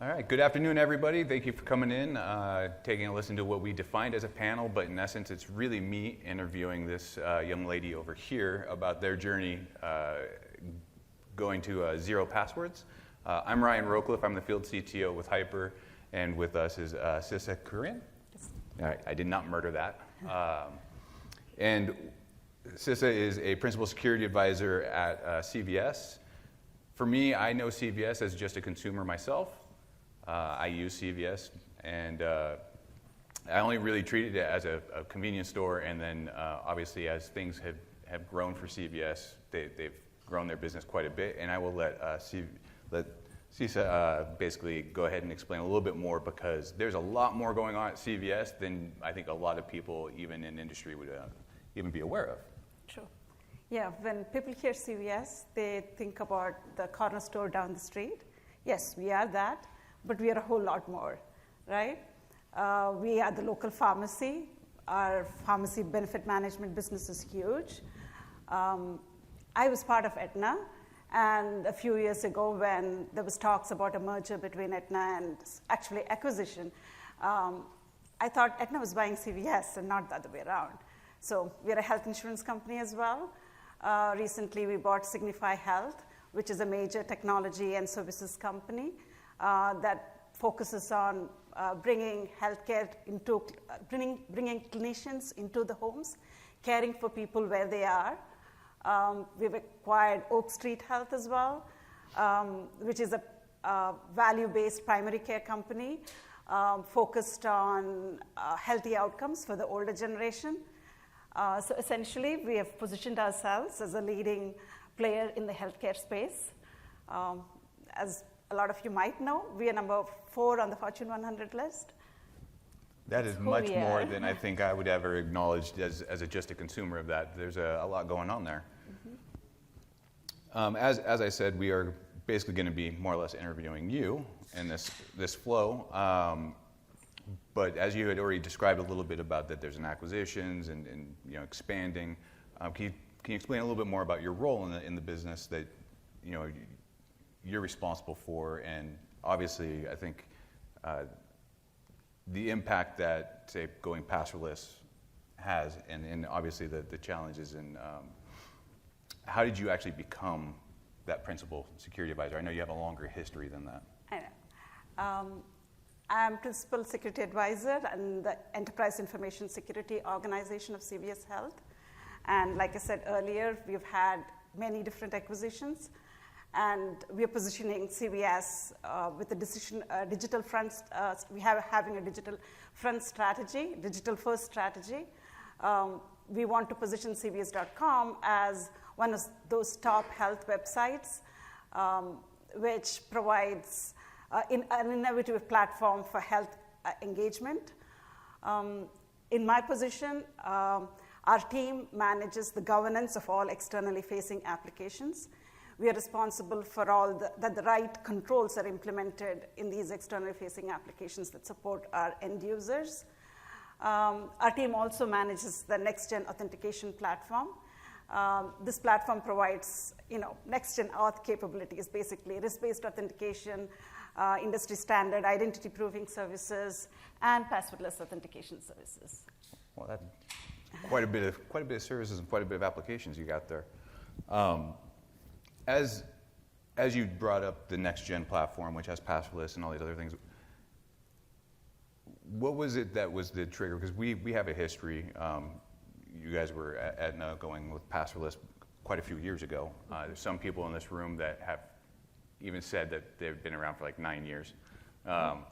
All right, good afternoon, everybody. Thank you for coming in, taking a listen to what we defined as a panel, but in essence, it's really me interviewing this young lady over here about their journey going to zero passwords. I'm Ryan Rowcliffe. I'm the field CTO with HYPR, and with us is Cisa Kurian. All right, I did not murder that. And Cisa is a principal security advisor at CVS. For me, I know CVS as just a consumer myself. I use CVS, and I only really treated it as a convenience store, and then obviously as things have grown for CVS, they've grown their business quite a bit, and I will let Cisa basically go ahead and explain a little bit more, because there's a lot more going on at CVS than I think a lot of people, even in industry, would even be aware of. True. Yeah, when people hear CVS, they think about the corner store down the street. Yes, we are that. But we are a whole lot more, right? We are the local pharmacy. Our pharmacy benefit management business is huge. I was part of Aetna, and a few years ago when there was talks about a merger between Aetna and actually acquisition, I thought Aetna was buying CVS and not the other way around. So we're a health insurance company as well. Recently we bought Signify Health, which is a major technology and services company that focuses on bringing healthcare into, bringing clinicians into the homes, caring for people where they are. We've acquired Oak Street Health as well, which is a value-based primary care company focused on healthy outcomes for the older generation. So essentially, we have positioned ourselves as a leading player in the healthcare space. As a lot of you might know, we are number 4 on the Fortune 100 list. That is much more than I think I would ever acknowledge as just a consumer of that. There's a lot going on there. Mm-hmm. As I said, we are basically going to be more or less interviewing you in this flow. But as you had already described a little bit about that, there's an acquisitions and expanding. Can you explain a little bit more about your role in the business that you're responsible for, and obviously I think the impact that, say, going passwordless has, and obviously the challenges, and how did you actually become that principal security advisor? I know you have a longer history than that. I know. I'm principal security advisor in the Enterprise Information Security Organization of CVS Health. And like I said earlier, we've had many different acquisitions. And we are positioning CVS with a digital front. Having a digital front strategy, digital first strategy. We want to position CVS.com as one of those top health websites, which provides an innovative platform for health engagement. In my position, our team manages the governance of all externally facing applications. We are responsible for all that the right controls are implemented in these externally facing applications that support our end users. Our team also manages the next-gen authentication platform. This platform provides, next-gen auth capabilities, basically risk-based authentication, industry standard identity proving services, and passwordless authentication services. Well, that's quite a bit of services and quite a bit of applications you got there. As you brought up the next-gen platform, which has passwordless and all these other things, what was it that was the trigger? Because we have a history. You guys were at Aetna going with passwordless quite a few years ago. There's some people in this room that have even said that they've been around for like 9 years. And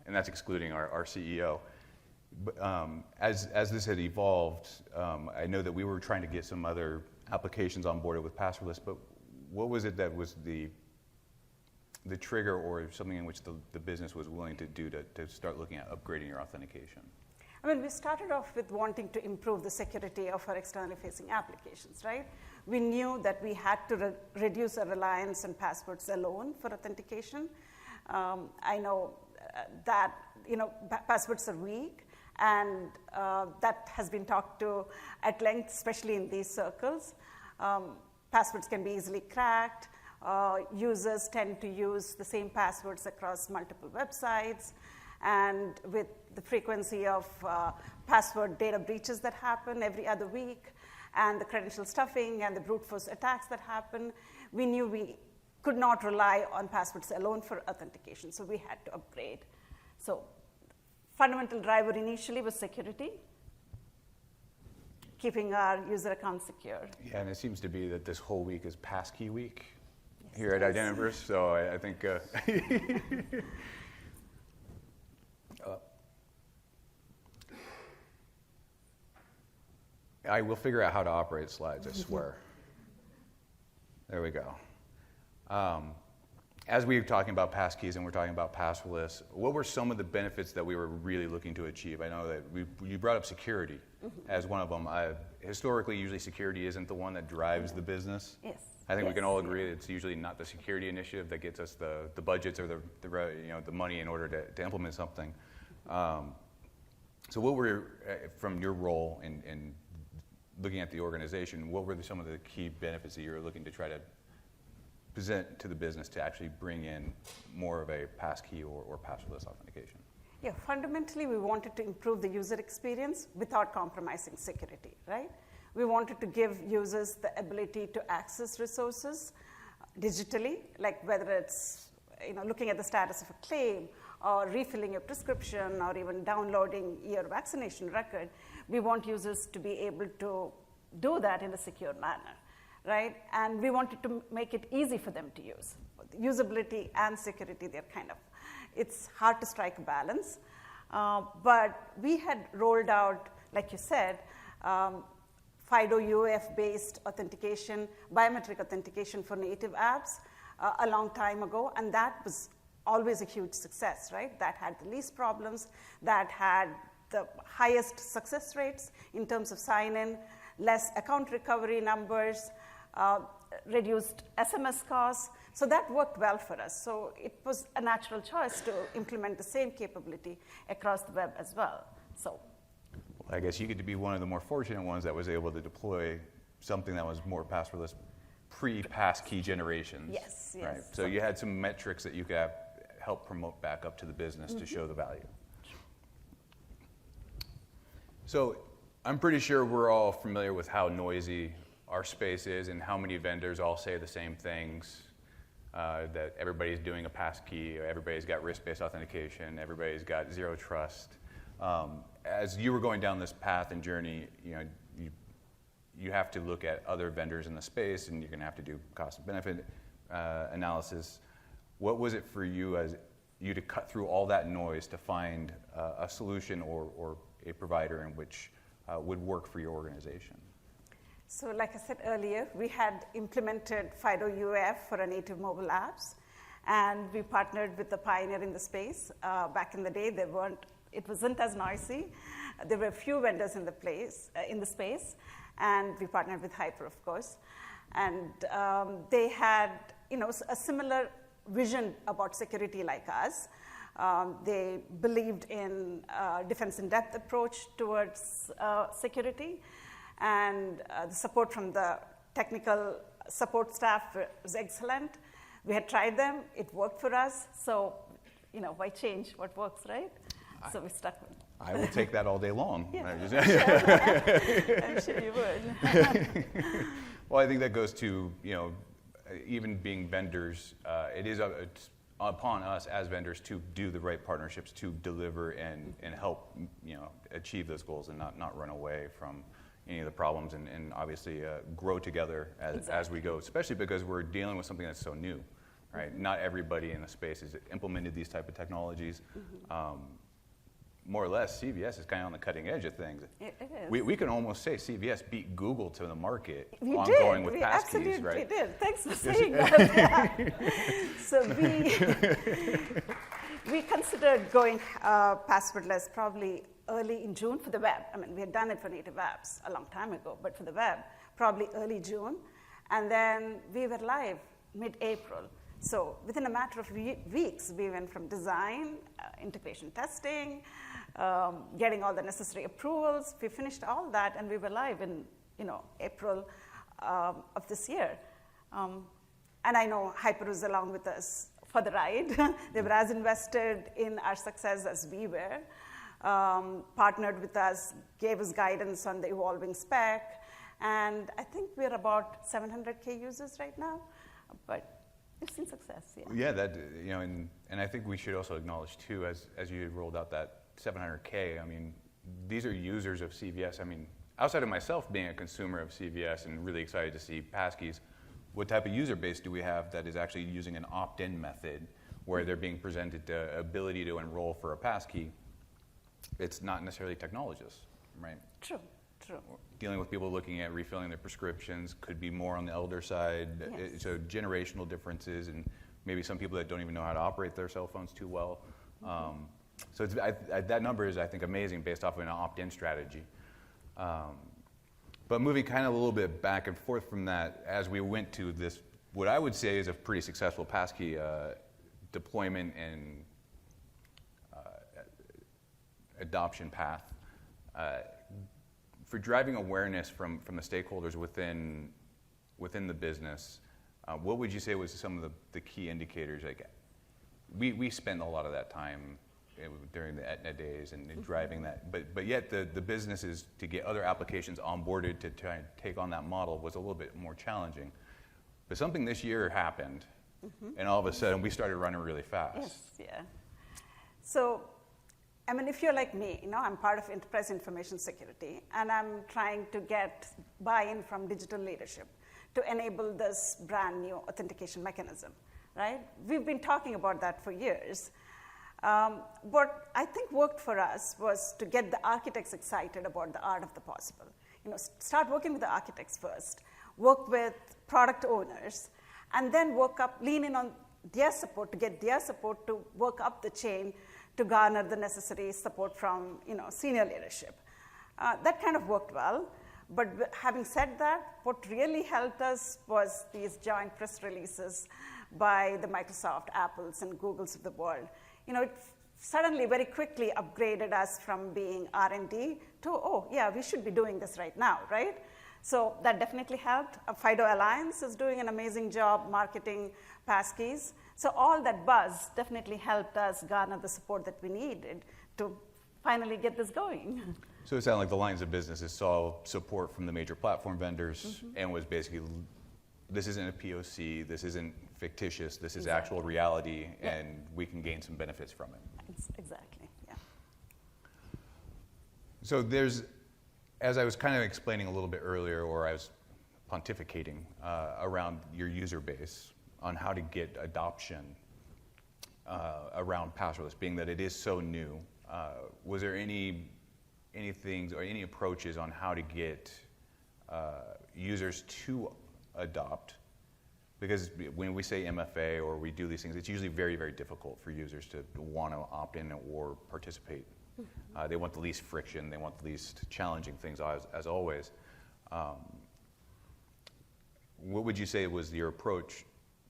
that's excluding our CEO. But as this had evolved, I know that we were trying to get some other applications on board with passwordless, but what was it that was the trigger, or something in which the business was willing to do to start looking at upgrading your authentication? I mean, we started off with wanting to improve the security of our externally facing applications, right? We knew that we had to reduce our reliance on passwords alone for authentication. I know that passwords are weak, and that has been talked to at length, especially in these circles. Passwords can be easily cracked. Users tend to use the same passwords across multiple websites, and with the frequency of password data breaches that happen every other week, and the credential stuffing and the brute force attacks that happen, we knew we could not rely on passwords alone for authentication, so we had to upgrade. So fundamental driver initially was security, keeping our user accounts secure. Yeah, and it seems to be that this whole week is passkey week here at Identiverse, so I think I will figure out how to operate slides, I swear. There we go. As we were talking about passkeys and we're talking about passwordless, what were some of the benefits that we were really looking to achieve? I know that you brought up security as one of them. Historically, usually security isn't the one that drives the business. Yes. I think we can all agree it's usually not the security initiative that gets us the budgets or the money in order to implement something. So what were, from your role in looking at the organization, what were some of the key benefits that you were looking to try to present to the business to actually bring in more of a passkey or passwordless authentication? Yeah, fundamentally, we wanted to improve the user experience without compromising security, right? We wanted to give users the ability to access resources digitally, like whether it's looking at the status of a claim or refilling a prescription or even downloading your vaccination record. We want users to be able to do that in a secure manner, right? And we wanted to make it easy for them to use. Usability and security, it's hard to strike a balance. But we had rolled out, like you said, FIDO UAF-based authentication, biometric authentication for native apps a long time ago, and that was always a huge success, right? That had the least problems, that had the highest success rates in terms of sign-in, less account recovery numbers, reduced SMS costs. So that worked well for us. So it was a natural choice to implement the same capability across the web as well. So, I guess you get to be one of the more fortunate ones that was able to deploy something that was more passwordless pre-passkey generations. Yes, yes. Right? So you had some metrics that you could help promote back up to the business to show the value. So I'm pretty sure we're all familiar with how noisy our space is and how many vendors all say the same things, that everybody's doing a passkey, everybody's got risk-based authentication, everybody's got zero trust. As you were going down this path and journey, you have to look at other vendors in the space, and you're going to have to do cost and benefit analysis. What was it for you to cut through all that noise to find a solution or a provider in which would work for your organization? So like I said earlier, we had implemented FIDO UAF for our native mobile apps, and we partnered with the pioneer in the space. Back in the day, it wasn't as noisy. There were a few vendors in the space, and we partnered with HYPR, of course. And they had a similar vision about security like us. They believed in defense in depth approach towards security, and the support from the technical support staff was excellent. We had tried them, it worked for us, so why change what works, right? So we stuck with it. I will take that all day long. Yeah, I'm sure you would. Well, I think that goes to, even being vendors, it's upon us as vendors to do the right partnerships to deliver and help, achieve those goals and not run away from any of the problems and obviously grow together as we go, especially because we're dealing with something that's so new, right? Not everybody in the space has implemented these type of technologies. More or less, CVS is kind of on the cutting edge of things. It is. We can almost say CVS beat Google to the market going with passkeys, absolutely right? We did. Thanks for saying that. So we considered going passwordless probably early in June for the web. I mean, we had done it for native apps a long time ago, but for the web, probably early June. And then we were live mid-April. So within a matter of weeks, we went from design, integration testing, getting all the necessary approvals. We finished all that, and we were live in April of this year. And I know HYPR is along with us for the ride. They were as invested in our success as we were, partnered with us, gave us guidance on the evolving spec. And I think we're about 700K users right now, but we've seen success, yeah. Yeah, that, you know, and I think we should also acknowledge too, as you rolled out that 700K, I mean, these are users of CVS. I mean, outside of myself being a consumer of CVS and really excited to see passkeys, what type of user base do we have that is actually using an opt-in method where they're being presented the ability to enroll for a passkey? It's not necessarily technologists, right? True. Dealing with people looking at refilling their prescriptions could be more on the elder side. Yes. So generational differences, and maybe some people that don't even know how to operate their cell phones too well. So it's, that number is, I think, amazing based off of an opt-in strategy. But moving kind of a little bit back and forth from that, as we went to this, what I would say is a pretty successful passkey deployment and adoption path, for driving awareness from the stakeholders within the business, what would you say was some of the key indicators? Like, we spend a lot of that time during the Aetna days and driving that, but yet the business is to get other applications onboarded to try and take on that model was a little bit more challenging. But something this year happened, and all of a sudden we started running really fast. Yes, yeah. So, I mean, if you're like me, you know, I'm part of enterprise information security, and I'm trying to get buy-in from digital leadership to enable this brand new authentication mechanism, right? We've been talking about that for years. What I think worked for us was to get the architects excited about the art of the possible. You know, start working with the architects first, work with product owners, and then lean in on their support to get their support to work up the chain to garner the necessary support from, you know, senior leadership. That kind of worked well. But having said that, what really helped us was these joint press releases by the Microsoft, Apples, and Googles of the world. You know, it suddenly very quickly upgraded us from being R&D to, oh, yeah, we should be doing this right now, right? So that definitely helped. FIDO Alliance is doing an amazing job marketing passkeys. So all that buzz definitely helped us garner the support that we needed to finally get this going. So it sounded like the lines of businesses saw support from the major platform vendors and was basically, this isn't a POC, this isn't fictitious, this is actual reality, and we can gain some benefits from it. Exactly, yeah. So there's, as I was kind of explaining a little bit earlier, or I was pontificating around your user base on how to get adoption around passwordless, being that it is so new, was there any things or any approaches on how to get users to adopt? Because when we say MFA or we do these things, it's usually very, very difficult for users to want to opt in or participate. They want the least friction, they want the least challenging things as always. What would you say was your approach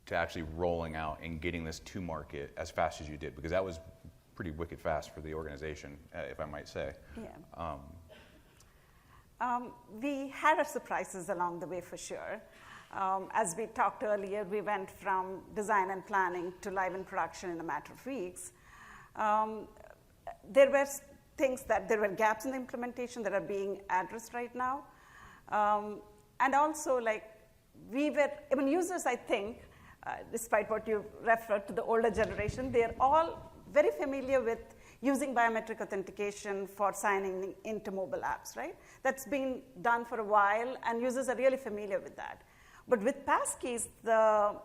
to actually rolling out and getting this to market as fast as you did? Because that was pretty wicked fast for the organization, if I might say. Yeah. We had our surprises along the way for sure. As we talked earlier, we went from design and planning to live in production in a matter of weeks. There were there were gaps in the implementation that are being addressed right now. And also, like, users, I think, despite what you referred to the older generation, they're all very familiar with using biometric authentication for signing into mobile apps, right? That's been done for a while, and users are really familiar with that. But with passkeys, the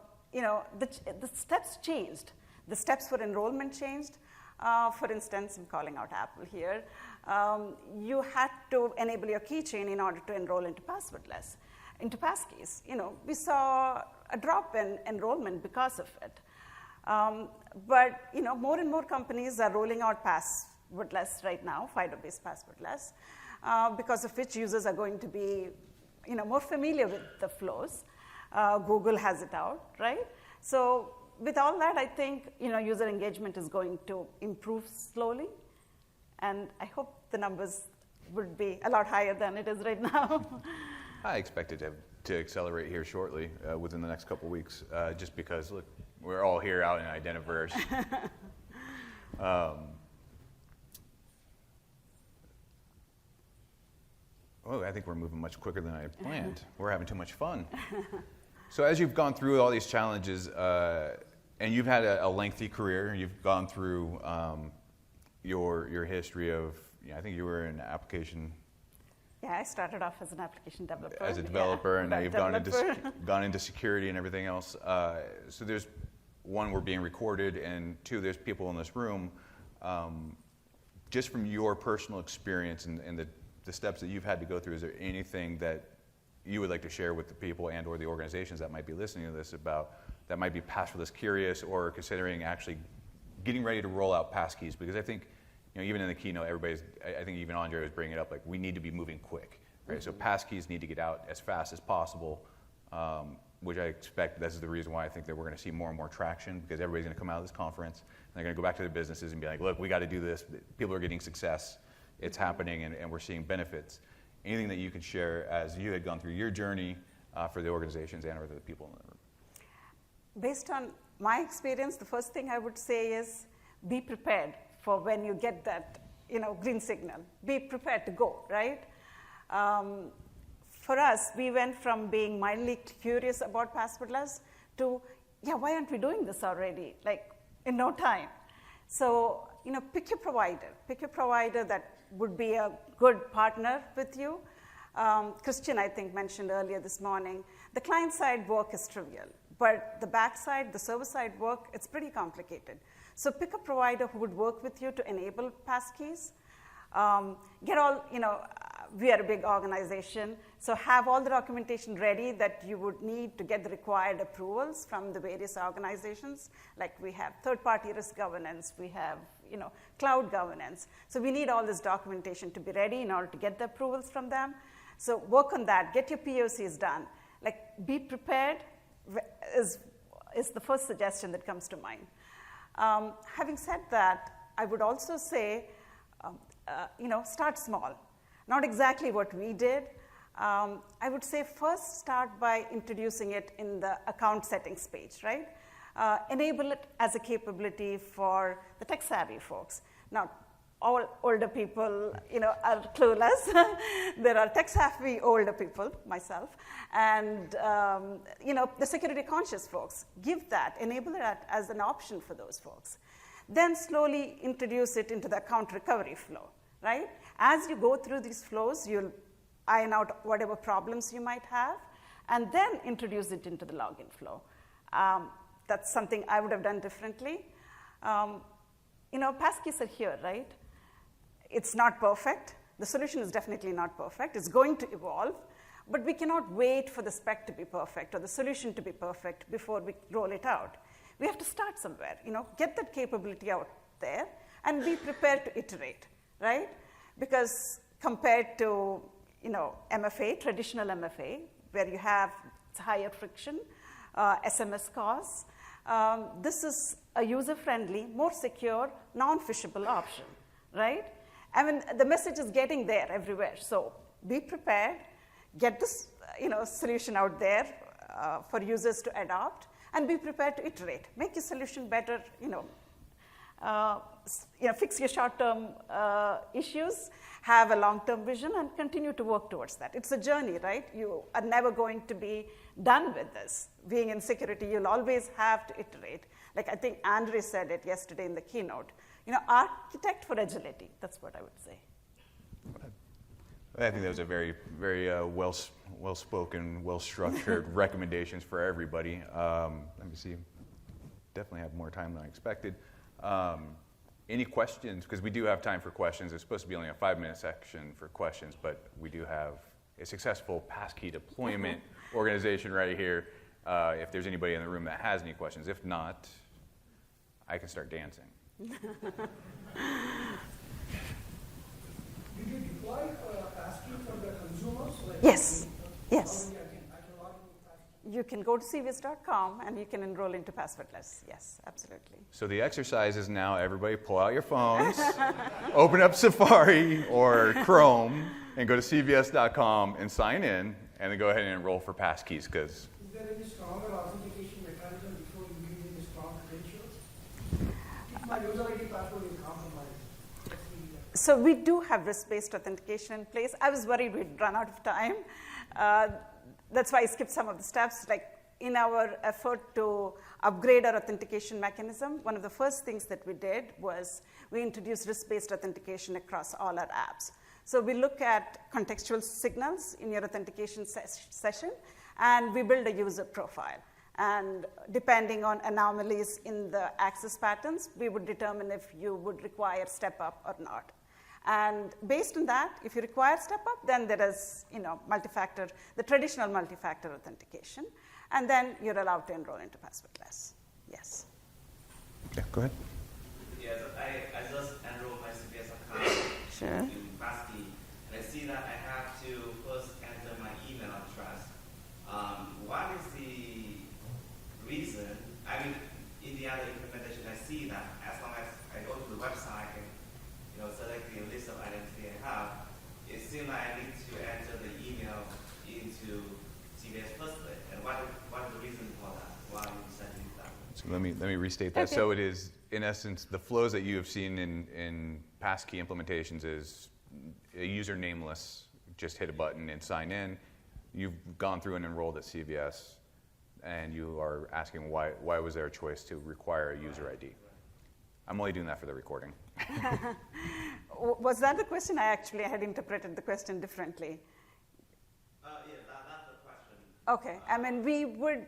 steps changed. The steps for enrollment changed. For instance, I'm calling out Apple here. You had to enable your keychain in order to enroll into passwordless, into passkeys. You know, we saw a drop in enrollment because of it. But you know, more and more companies are rolling out passwordless right now, FIDO-based passwordless, because of which users are going to be, you know, more familiar with the flows. Google has it out, right? So with all that, I think, you know, user engagement is going to improve slowly, and I hope the numbers would be a lot higher than it is right now. I expect it to to accelerate here shortly within the next couple weeks, just because, look, we're all here out in Identiverse. Oh, I think we're moving much quicker than I had planned. We're having too much fun. So as you've gone through all these challenges, and you've had a lengthy career, you've gone through your history of, I think you were an application. Yeah, I started off as an application developer. As a developer, and now you've gone into security and everything else. So there's, one, we're being recorded, and two, there's people in this room. Just from your personal experience and the steps that you've had to go through, is there anything that you would like to share with the people and or the organizations that might be listening to this about, that might be passwordless curious or considering actually getting ready to roll out passkeys? Because I think, even in the keynote, I think even Andre was bringing it up, like, we need to be moving quick, right? So passkeys need to get out as fast as possible, which I expect, this is the reason why I think that we're going to see more and more traction, because everybody's going to come out of this conference, and they're going to go back to their businesses and be like, look, we got to do this. People are getting success. It's happening, and we're seeing benefits. Anything that you can share as you had gone through your journey for the organizations and or the people in the room? Based on my experience, the first thing I would say is be prepared for when you get that, green signal. Be prepared to go, right? For us, we went from being mildly curious about passwordless to, why aren't we doing this already? Like, in no time. So, pick your provider. Pick your provider that would be a good partner with you. Christian, I think, mentioned earlier this morning, the client-side work is trivial, but the backside, the server-side work, it's pretty complicated. So pick a provider who would work with you to enable passkeys. We are a big organization, so have all the documentation ready that you would need to get the required approvals from the various organizations. Like, we have third-party risk governance, we have cloud governance. So we need all this documentation to be ready in order to get the approvals from them. So work on that, get your POCs done. Like, be prepared is the first suggestion that comes to mind. Having said that, I would also say, start small. Not exactly what we did. I would say first start by introducing it in the account settings page, right? Enable it as a capability for the tech-savvy folks. Now, all older people, are clueless. There are tech-savvy older people, myself, and the security-conscious folks. Give that, enable that as an option for those folks. Then slowly introduce it into the account recovery flow, right? As you go through these flows, you'll iron out whatever problems you might have, and then introduce it into the login flow. That's something I would have done differently. Passkeys are here, right? It's not perfect. The solution is definitely not perfect. It's going to evolve, but we cannot wait for the spec to be perfect or the solution to be perfect before we roll it out. We have to start somewhere, get that capability out there and be prepared to iterate, right? Because compared to, MFA, traditional MFA, where you have higher friction, SMS costs, this is a user-friendly, more secure, non-phishable option, right? I mean, the message is getting there everywhere. So be prepared, get this, solution out there for users to adopt, and be prepared to iterate. Make your solution better, fix your short-term issues, have a long-term vision, and continue to work towards that. It's a journey, right? You are never going to be done with this. Being in security, you'll always have to iterate. Like, I think Andre said it yesterday in the keynote. Architect for agility. That's what I would say. I think that was a very, very well-spoken, well-structured recommendations for everybody. Let me see. Definitely have more time than I expected. Any questions? Because we do have time for questions. It's supposed to be only a 5-minute section for questions, but we do have a successful passkey deployment organization right here. If there's anybody in the room that has any questions. If not, I can start dancing. Did you deploy passkey from the consumers? Yes. Yes. I can log in with passkey? You can go to CVS.com and you can enroll into passwordless. Yes, absolutely. So the exercise is now everybody pull out your phones, open up Safari or Chrome, and go to CVS.com and sign in. and then go ahead and enroll for passkeys, because Is there any stronger authentication mechanism before you give any strong credentials? If my user ID password is compromised, what's the So we do have risk-based authentication in place. I was worried we'd run out of time. That's why I skipped some of the steps. Like in our effort to upgrade our authentication mechanism, one of the first things that we did was we introduced risk-based authentication across all our apps. So we look at contextual signals in your authentication session, and we build a user profile. And depending on anomalies in the access patterns, we would determine if you would require step up or not. And based on that, if you require step up, then there is multi-factor, the traditional multi-factor authentication, and then you're allowed to enroll into passwordless. Yes. yeah, go ahead. Yeah, so I just enrolled my CVS account Sure. in passkey, and I see that I have to first enter my email address. What is the reason? I mean, in the other implementation, I see that as long as I go to the website and select the list of identity I have, it seems like I need to enter the email into CVS firstly. And what is the reason for that? Why are you setting that? So let me restate that. Okay. So it is, in essence, the flows that you have seen in passkey implementations is a user nameless, just hit a button and sign in. You've gone through and enrolled at CVS, and you are asking why was there a choice to require a user ID? I'm only doing that for the recording. Was that the question? I actually had interpreted the question differently. Yeah, that's the question. Okay. I mean, we would,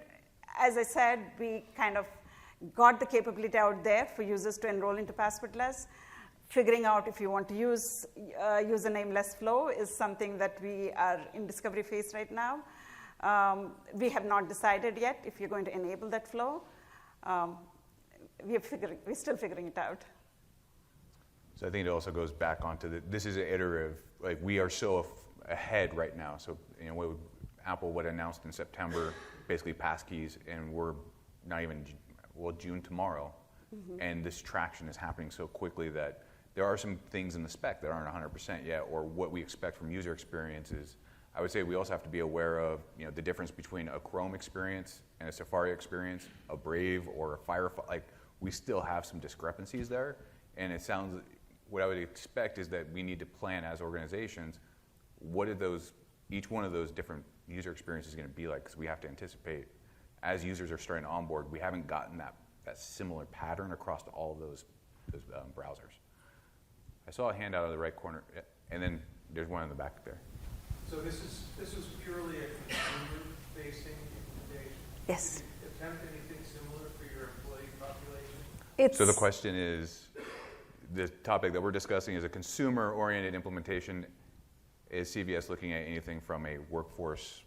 as I said, we kind of got the capability out there for users to enroll into passwordless. Figuring out if you want to use username-less flow is something that we are in discovery phase right now. We have not decided yet if you're going to enable that flow. We're still figuring it out. So I think it also goes back onto this is an iterative, like we are so ahead right now. So Apple would announced in September, basically passkeys, and we're not even, June tomorrow. Mm-hmm. And this traction is happening so quickly that there are some things in the spec that aren't 100% yet, or what we expect from user experiences. I would say we also have to be aware of the difference between a Chrome experience and a Safari experience, a Brave or a Firefox. Like we still have some discrepancies there, and it sounds. What I would expect is that we need to plan as organizations, what are each one of those different user experiences going to be like? Because we have to anticipate, as users are starting to onboard, we haven't gotten that similar pattern across all of those browsers. I saw a hand out of the right corner, and then there's one in the back there. So this is purely a consumer-facing implementation? Yes. Did you attempt anything similar for your employee population? So the question is, the topic that we're discussing is a consumer-oriented implementation. Is CVS looking at anything from a workforce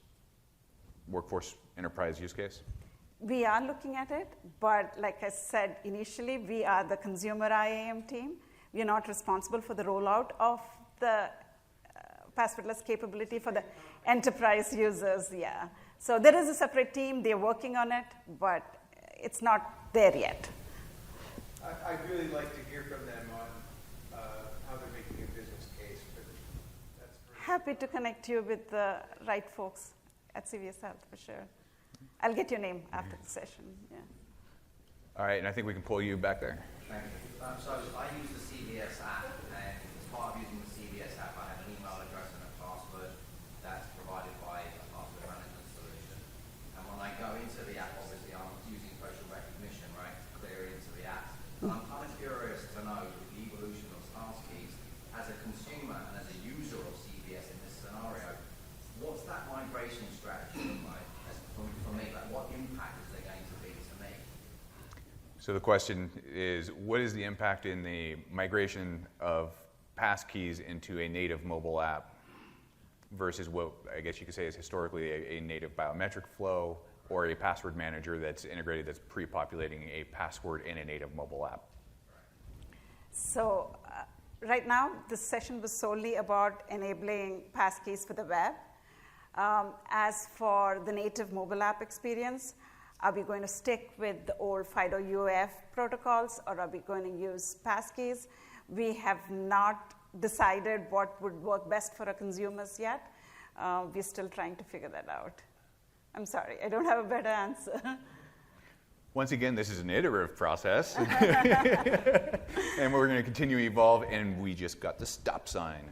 enterprise use case? We are looking at it, but like I said initially, we are the consumer IAM team. We are not responsible for the rollout of the passwordless capability for the enterprise users. Yeah. So there is a separate team. They're working on it, but it's not there yet. I'd really like to hear from them on how they're making a business case, but that's great. Happy to connect you with the right folks at CVS Health for sure. I'll get your name after the session. Yeah. All right, and I think we can pull you back there. Thank you. So I use the CVS app, and as part of using the CVS app, I have an email address and a password that's provided by a password management solution. And when I go into the app, obviously I'm using facial recognition, right, to clear into the app. And I'm kind of curious to know the evolution of passkeys as a consumer and as a user of CVS in this scenario. What's that migration strategy look like for me? Like, what impact is there going to be to me? So the question is, what is the impact in the migration of passkeys into a native mobile app versus what I guess you could say is historically a native biometric flow or a password manager that's integrated, that's pre-populating a password in a native mobile app? So right now, this session was solely about enabling passkeys for the web. As for the native mobile app experience, are we going to stick with the old FIDO UAF protocols, or are we going to use passkeys? We have not decided what would work best for our consumers yet. We're still trying to figure that out. I'm sorry, I don't have a better answer. Once again, this is an iterative process. And we're going to continue to evolve, and we just got the stop sign.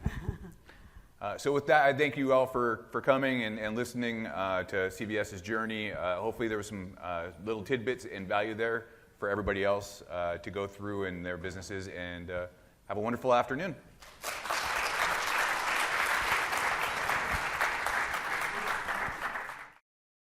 So with that, I thank you all for coming and listening to CVS's journey. Hopefully there was some little tidbits and value there for everybody else to go through in their businesses, and have a wonderful afternoon.